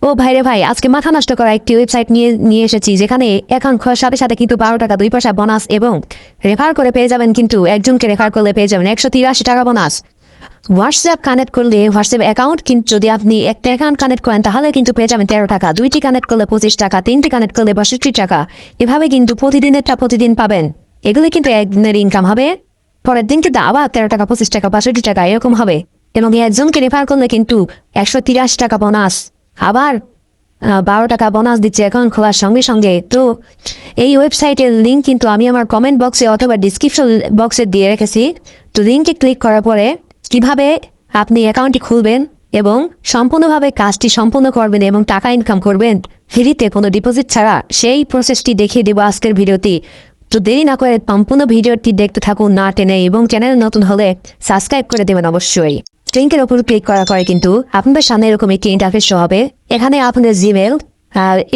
ও ভাই রে ভাই, আজকে মাথা নষ্ট করা একটি ওয়েবসাইট নিয়ে নিয়ে এসেছি, যেখানে অ্যাকাউন্ট খোলার সাথে সাথে কিন্তু 12 টাকা 2 পয়সা বোনাস এবং রেফার করে পেয়ে যাবেন, কিন্তু একজনকে রেফার করলে পেয়ে যাবেন 183 টাকা বোনাস। হোয়াটসঅ্যাপ কানেক্ট করলে হোয়াটসঅ্যাপ অ্যাকাউন্ট কিন্তু যদি আপনি একটা অ্যাকাউন্ট কানেক্ট করেন তাহলে কিন্তু পেয়ে যাবেন 13 টাকা, 2টি কানেক্ট করলে 25 টাকা, 3টি কানেক্ট করলে 62 টাকা। এভাবে কিন্তু প্রতিদিনেরটা প্রতিদিন পাবেন। এগুলো কিন্তু একদিনের ইনকাম হবে, পরের দিন কিন্তু আবার 13 টাকা, 25 টাকা, 62 টাকা এরকম হবে। এবং একজনকে রেফার করলে কিন্তু 183 টাকা বোনাস, আবার 12 টাকা বোনাস দিচ্ছে অ্যাকাউন্ট খোলার সঙ্গে সঙ্গে। তো এই ওয়েবসাইটের লিঙ্ক কিন্তু আমি আমার কমেন্ট বক্সে অথবা ডিসক্রিপশন বক্সে দিয়ে রেখেছি। তো লিঙ্কে ক্লিক করার পরে কিভাবে আপনি অ্যাকাউন্টটি খুলবেন এবং সম্পূর্ণভাবে কাজটি সম্পূর্ণ করবেন এবং টাকা ইনকাম করবেন ফ্রিতে, কোনো ডিপোজিট ছাড়া, সেই প্রসেসটি দেখিয়ে দেবো আজকের ভিডিওটি। তো দেরি না করে সম্পূর্ণ ভিডিওটি দেখতে থাকুন না টেনে, এবং চ্যানেল নতুন হলে সাবস্ক্রাইব করে দেবেন অবশ্যই। লিঙ্কের ওপর ক্লিক করার পরে কিন্তু আপনাদের সামনে এরকম একটি ইন্টারফেস শো হবে। এখানে আপনাদের জিমেল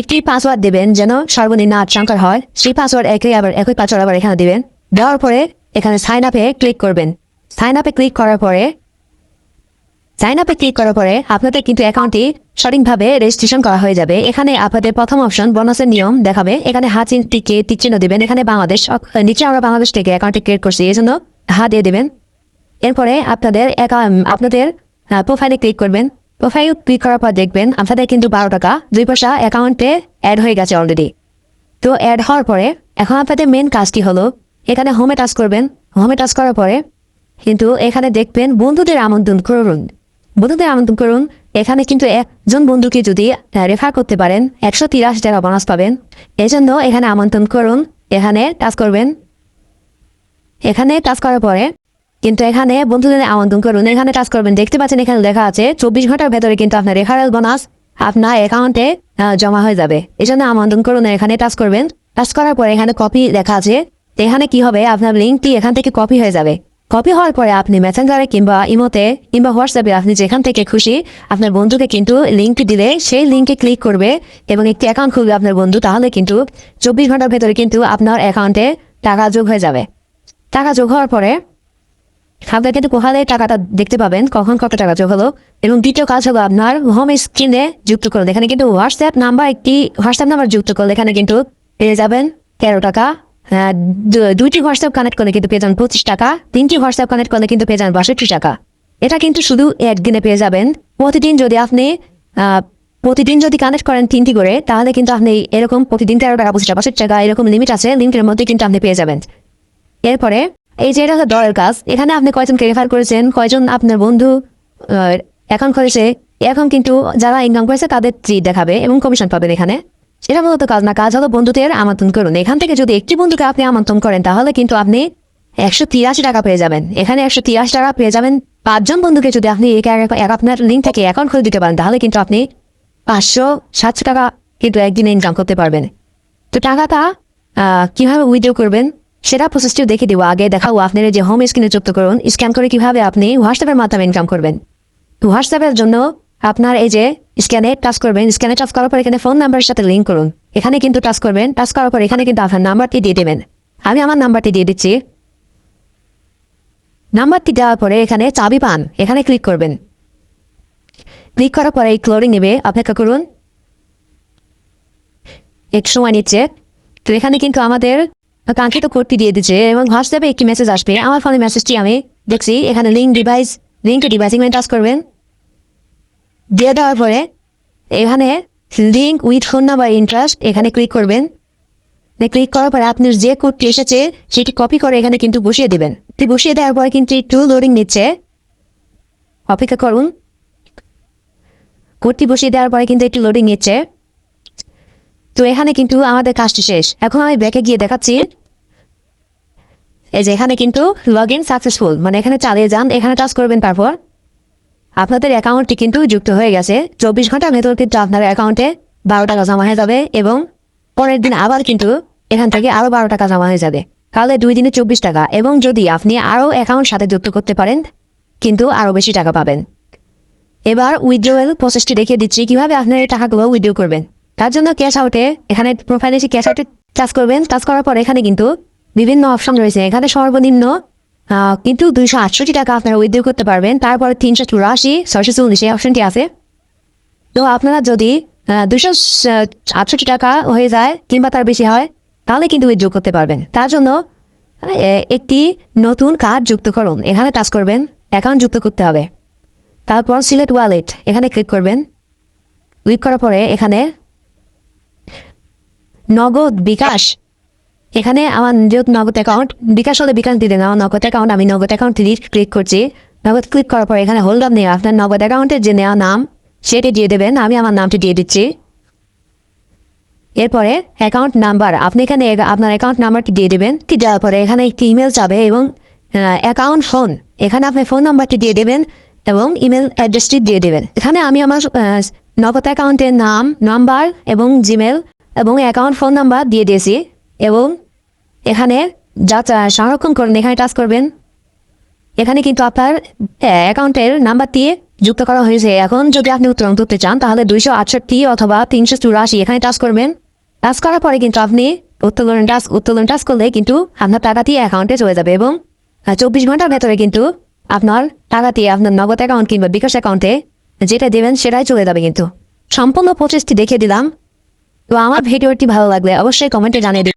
একটি পাসওয়ার্ড দেবেন যেন সর্বনিম্ন 8 সংখ্যার হয়। সেই পাসওয়ার্ড একই পাসওয়ার্ড আবার এখানে দেবেন। দেওয়ার পরে এখানে সাইন আপে ক্লিক করবেন। সাইন আপে ক্লিক করার পরে আপনাদের কিন্তু অ্যাকাউন্টটি সঠিকভাবে রেজিস্ট্রেশন করা হয়ে যাবে। এখানে আপনাদের প্রথম অপশন বোনাসের নিয়ম দেখাবে। এখানে টিক চিহ্ন দেবেন। এখানে বাংলাদেশ, নিচে আমরা বাংলাদেশ থেকে অ্যাকাউন্টটি ক্রিয়েট করছি, এই জন্য দিয়ে দেবেন। এরপরে আপনাদের প্রোফাইলে ক্লিক করবেন। প্রোফাইল ক্লিক করার পর দেখবেন আপনাদের কিন্তু 12 টাকা 2 পয়সা অ্যাকাউন্টে অ্যাড হয়ে গেছে অলরেডি। তো অ্যাড হওয়ার পরে এখন আপনাদের মেন কাজটি হলো এখানে হোমে টাচ করবেন। হোমে টাচ করার পরে কিন্তু এখানে দেখবেন বন্ধুদের আমন্ত্রণ করুন। এখানে কিন্তু একজন বন্ধুকে যদি রেফার করতে পারেন 183 টাকা বোনাস পাবেন। এজন্য এখানে আমন্ত্রণ করুন, এখানে টাচ করবেন। এখানে টাচ করার পরে কিন্তু এখানে বন্ধুদের আমন্ত্রণ করুন, এখানে টাচ করবেন। দেখতে পাচ্ছেন এখানে লেখা আছে 24 ঘন্টার ভেতরে কিন্তু আপনার রেফারেল বোনাস আপনার অ্যাকাউন্টে জমা হয়ে যাবে। এই জন্য আমন্ত্রণ করুন, এখানে টাচ করবেন। টাচ করার পরে এখানে কপি লেখা আছে। এখানে কি হবে, আপনার লিঙ্কটি এখান থেকে কপি হয়ে যাবে। কপি হওয়ার পরে আপনি মেসেঞ্জারে কিংবা ইমোতে কিংবা হোয়াটসঅ্যাপে আপনি যেখান থেকে খুশি আপনার বন্ধুকে কিন্তু লিঙ্কটি দিলে সেই লিঙ্কে ক্লিক করবে এবং একটি অ্যাকাউন্ট খুলবে আপনার বন্ধু। তাহলে কিন্তু 24 ঘন্টার ভেতরে কিন্তু আপনার অ্যাকাউন্টে টাকা যোগ হয়ে যাবে। টাকা যোগ হওয়ার পরে আপনার কিন্তু কোথায় টাকাটা দেখতে পাবেন, কখন কত টাকা যোগ হলো। এবং দ্বিতীয় কাজ হলো আপনার হোম স্ক্রিনে যুক্ত করলে, এখানে কিন্তু হোয়াটসঅ্যাপ নাম্বার যুক্ত করলে এখানে কিন্তু পেয়ে যাবেন 13 টাকা। 2টি হোয়াটসঅ্যাপ কানেক্ট করলে কিন্তু পেয়ে যাবেন 25 টাকা, 3টি হোয়াটসঅ্যাপ কানেক্ট করলে কিন্তু পেয়ে যাবেন 62 টাকা। এটা কিন্তু শুধু একদিনে পেয়ে যাবেন। প্রতিদিন যদি কানেক্ট করেন 3টি করে, তাহলে কিন্তু আপনি এরকম প্রতিদিন 13 টাকা 25 টাকা এরকম লিমিট আছে, লিমিটের মধ্যে কিন্তু আপনি পেয়ে যাবেন। এরপরে এই যে এটা হলো দলের কাজ। এখানে আপনি কয়জনকে রেফার করেছেন, কয়জন আপনার বন্ধু অ্যাকাউন্ট করেছে, এখন কিন্তু যারা ইনকাম করেছে তাদের ট্রিট দেখাবে এবং কমিশন পাবেন। এখানে এটা মূলত কাজ না, কাজ হলো বন্ধুদের আমন্ত্রণ করুন। এখান থেকে যদি একটি বন্ধুকে আপনি আমন্ত্রণ করেন তাহলে কিন্তু আপনি 183 টাকা পেয়ে যাবেন। এখানে 183 টাকা পেয়ে যাবেন। 5জন বন্ধুকে যদি আপনি আপনার লিঙ্ক থেকে অ্যাকাউন্ট খুলে দিতে পারেন তাহলে কিন্তু আপনি 500-700 টাকা কিন্তু একদিনে ইনকাম করতে পারবেন। তো টাকাটা কিভাবে উইথড্র করবেন সেটা প্রসেসটিও দেখে দেবো। আগে দেখাবো আপনারা যে হোম স্ক্রিনে যুক্ত করুন, স্ক্যান করে কিভাবে আপনি হোয়াটসঅ্যাপের মাধ্যমে ইনকাম করবেন। তো হোয়াটসঅ্যাপের জন্য আপনার এই যে স্ক্যানে টাচ করবেন। স্ক্যানে টাচ করার পর এখানে ফোন নাম্বারের সাথে লিঙ্ক করুন, এখানে কিন্তু টাচ করবেন। টাচ করার পর এখানে কিন্তু আপনার নাম্বারটি দিয়ে দেবেন। আমি আমার নাম্বারটি দিয়ে দিচ্ছি। নাম্বারটি দেওয়ার পরে এখানে চাবি পান, এখানে ক্লিক করবেন। ক্লিক করার পরে এই লোডিং নেবে, অপেক্ষা করুন, একটু সময় নিচ্ছে। তো এখানে কিন্তু আমাদের কাঙ্ক্ষিত কোডটি দিয়ে দিচ্ছে এবং হোয়াটসঅ্যাপে একটি মেসেজ আসবে। আমার ফোনে মেসেজটি আমি দেখছি। এখানে লিঙ্কে ডিভাইসিং টাচ করবেন। দিয়ে দেওয়ার পরে এখানে link with phone number interest এখানে ক্লিক করবেন। ক্লিক করার পরে আপনার যে কোডটি এসেছে সেটি কপি করে এখানে কিন্তু বসিয়ে দেবেন। বসিয়ে দেওয়ার পরে কিন্তু একটু লোডিং নিচ্ছে, অপেক্ষা করুন। কোডটি বসিয়ে দেওয়ার পরে কিন্তু একটু লোডিং নিচ্ছে। তো এখানে কিন্তু আমাদের কাজটি শেষ। এখন আমি ব্যাকে গিয়ে দেখাচ্ছি। এই যে এখানে কিন্তু লগ ইন সাকসেসফুল, মানে এখানে চালিয়ে যান, এখানে টাচ করবেন। তারপর আপনাদের অ্যাকাউন্টটি কিন্তু যুক্ত হয়ে গেছে। 24 ঘন্টার ভেতর কিন্তু আপনার অ্যাকাউন্টে 12 টাকা জমা হয়ে যাবে এবং পরের দিন আবার কিন্তু এখান থেকে আরও 12 টাকা জমা হয়ে যাবে। তাহলে 2 দিনে 24 টাকা। এবং যদি আপনি আরও অ্যাকাউন্ট সাথে যুক্ত করতে পারেন কিন্তু আরও বেশি টাকা পাবেন। এবার উইথড্রয়াল প্রসেসটি দেখিয়ে দিচ্ছি কিভাবে আপনার এই টাকাগুলো উইথড্র করবেন। তার জন্য ক্যাশ আউটে এখানে প্রোফাইলে এসে ক্যাশ আউটে টাচ করবেন। টাচ করার পর এখানে কিন্তু বিভিন্ন অপশন রয়েছে। এখানে সর্বনিম্ন কিন্তু 268 টাকা আপনারা উইথড্র করতে পারবেন। তারপরে 384, 640 এই অপশনটি আছে। তো আপনারা যদি 268 টাকা হয়ে যায় কিংবা তার বেশি হয়, তাহলে কিন্তু উইথড্র করতে পারবেন। তার জন্য একটি নতুন কার্ড যুক্ত করুন, এখানে টাচ করবেন, অ্যাকাউন্ট যুক্ত করতে হবে। তারপর সিলেক্ট ওয়ালেট এখানে ক্লিক করবেন। ক্লিক করার পরে এখানে নগদ বিকাশ, এখানে আমার যেহেতু নগদ অ্যাকাউন্ট, বিকাশ হলে বিকাশ দিয়ে দেন, আমার নগদ অ্যাকাউন্ট, আমি নগদ অ্যাকাউন্ট ক্লিক করছি। নগদ ক্লিক করার পর এখানে হোল্ড আপ নিয়ে আপনার নগদ অ্যাকাউন্টের যে নেওয়া নাম সেটি দিয়ে দেবেন, আমি আমার নামটি দিয়ে দিচ্ছি। এরপরে অ্যাকাউন্ট নাম্বার, আপনি এখানে আপনার অ্যাকাউন্ট নাম্বারটি দিয়ে দেবেন। দেওয়ার পরে এখানে একটি ইমেল যাবে এবং অ্যাকাউন্ট ফোন, এখানে আপনি ফোন নাম্বারটি দিয়ে দেবেন এবং ইমেল অ্যাড্রেসটি দিয়ে দেবেন। এখানে আমি আমার নগদ অ্যাকাউন্টের নাম, নাম্বার এবং জিমেল এবং অ্যাকাউন্ট ফোন নাম্বার দিয়ে দিয়েছি এবং এখানে যা সংরক্ষণ করুন এখানে টাচ করবেন। এখানে কিন্তু আপনার অ্যাকাউন্টের নাম্বার দিয়ে যুক্ত করা হয়েছে। এখন যদি আপনি উত্তোলন করতে চান তাহলে 268 অথবা 384 এখানে টাচ করবেন। টাচ করার পরে কিন্তু আপনি উত্তোলন টাচ করলে কিন্তু আপনার টাকাটি অ্যাকাউন্টে চলে যাবে এবং 24 ঘন্টার ভেতরে কিন্তু আপনার টাকাটি আপনার নগদ অ্যাকাউন্ট কিংবা বিকাশ অ্যাকাউন্টে যেটা দেবেন সেটাই চলে যাবে। কিন্তু সম্পূর্ণ প্রসেসটি দেখিয়ে দিলাম। তো আমার ভিডিওটি ভালো লাগলে অবশ্যই কমেন্টে জানিয়ে দিন।